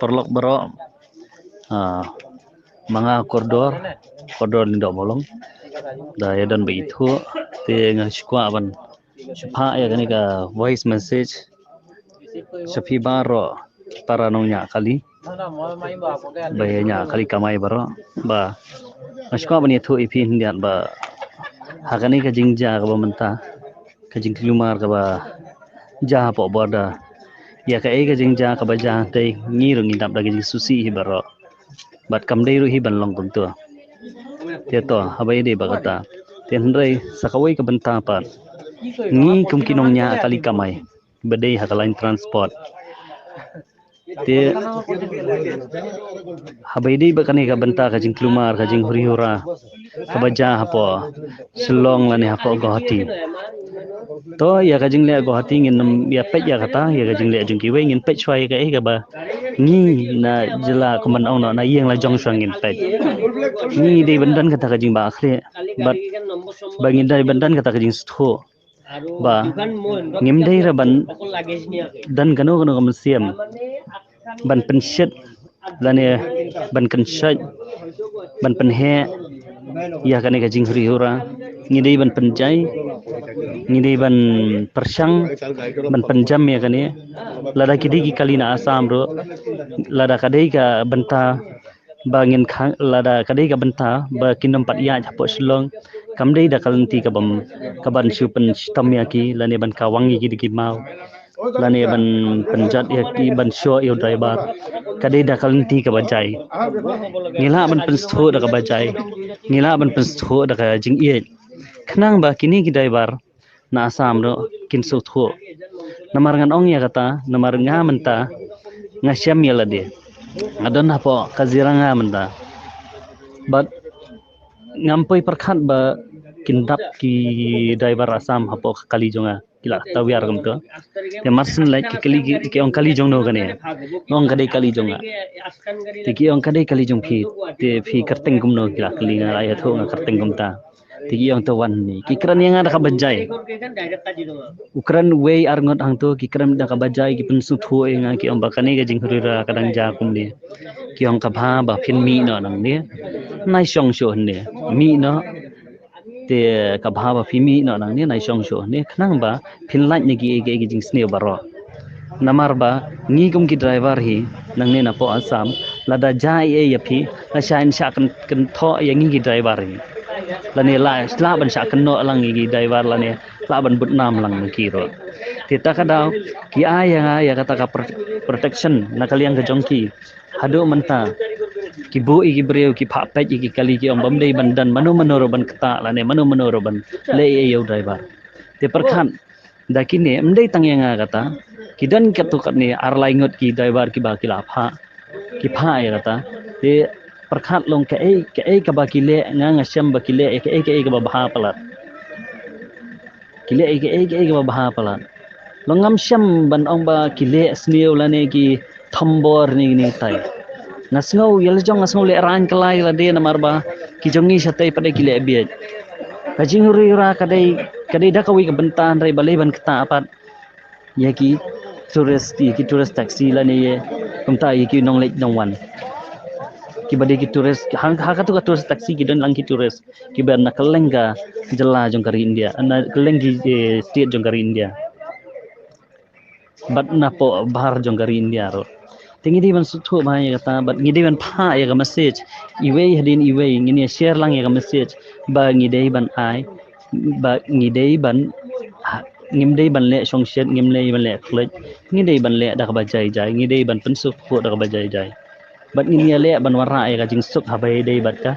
perlok baro mga koridor lindo bolong da ya dan begitu te nga shkwa ban shpa ya gani ka voice message shafi baro para nong nya kali nya kali kamai baro ba shkwa ban itu ipi hindian ba hagani ka jingja ka ba menta ka jing klumar ka ba ja po borda ya ka e ka jingja ka ba ja te ngirung indap da jing susi hi baro bat kam dei ru hi ban long tum tu te to habai dei bagata te hendrai sakawai ka benta pa ni kum kinong nya kali kamai bedei hakalain transport te habai dei bakane ka benta ka jing klumar ka jing huri hura ka baja hapo Shillong lani hapo Guwahati to ya ka jing le Guwahati ngin ya pet ya kata ya ka jing le jing kiwe ngin pet chwai ka ka ba ni na jela kuman ong na yeng la jong shwang ngin pet ni dei bandan kata ka jing ba akhre bat bangin dai bandan kata ka jing stho ba ngim dei ra ban dan kano kano kam siam ban pensyet lani ban kenshat ban penhe ya kane ka jing huri hura ngidei ban penjai ngidei ban persang ban penjam ya kane lada kidi ki kalina asam ro lada kadai ka benta bangin khang lada kadai ka benta ba kinam pat ya hapo Shillong kamdei da kalanti ka bam ka ban supen stam ya ki lani ban kawangi ki ki mau lani ban penjat ya ki ban show yo driver kadai da kalanti ka bajai ngila ban penstho da ka bajai ngila ban penstho da ka jing ye khnang ba kini ki driver na asam ro kin so tho namar ngan ong ya kata namar nga menta ngasyam ya lade adon hapo kaziranga menta but ngampai perkhat ba kindap ki driver asam hapo kali jonga kila tawiar kam to te marsin like ki ong kali jong no gane ong kadai kali jonga te ki ong kadai kali jong fi kerteng kum no kila kali nga ay tho nga kerteng kum ta te ki ong to wan ni ki kran yang ada ka bajai ukran way arngot hang to ki kran da ka bajai ki pensu tho nga ki ong bakane ga jing hurira kadang ja kum ni ki ong ka bha ba phin mi no nang ni nai shong sho ni mi no te ka bha ba phi mi no nang ni nai shong sho ni khnang ba phin laj ni ki jing sne baro namar ba ni kum ki driver hi nang ne na po asam lada jai e ya phi la shain sha kan tho ya ngi ki driver hi la ne la ban sha kan no lang ngi driver la ne la ban but nam lang ki ro te ta ka daw ki ya kata ka protection na kaliang ka jongki hado menta ki bu ki breu ki pha pet ki kali ki om bam dei bandan manu manoro ban kata la ne manu manoro ban le yo driver te perkhan dakine mdei tangyanga kata kidan katu kat ni ar laingot ki driver ki ba ki la pha ya kata te perkhat long ke ka ba ki le nga ngasham ba ki le ke ba bha palat ki le ke ba bha palat longam syam ban ong ba ki le sniu la ne ki thombor ni tai ngasngau yel jong ngasngau le ran kelai la de namar ba ki jongi satai pada ki le biet kajing huri ra kadai da kawi ka bentan rai balai ban kata apat ya ki tourist taxi la ne ye kumta ye ki nong lek nong wan ki bade ki tourist ha ka tu ka tourist taxi ki don lang ki tourist ki ber na kelenga jela jong kari India ana kelengi state jong kari India bat na po bahar jong kari India ro tingi di ban suthu ba ya kata bat ngi di ban pha ya ka message iwei hadin iwei ngini share lang ya ka message ba ngi dei ban ai ba ngi dei ban ngim dei ban le song shet ngim le ban le khlek ngi dei ban le da ka ba jai ngi dei ban pensu pho da ka ba jai bat ngi ya le ban wara ya ka jing suk ha bai dei bat ka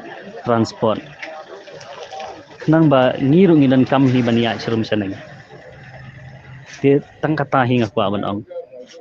transport nang ba ngi ru ngi dan kam hi ban ya chrum sanang te tang kata hi ngak ba ban ong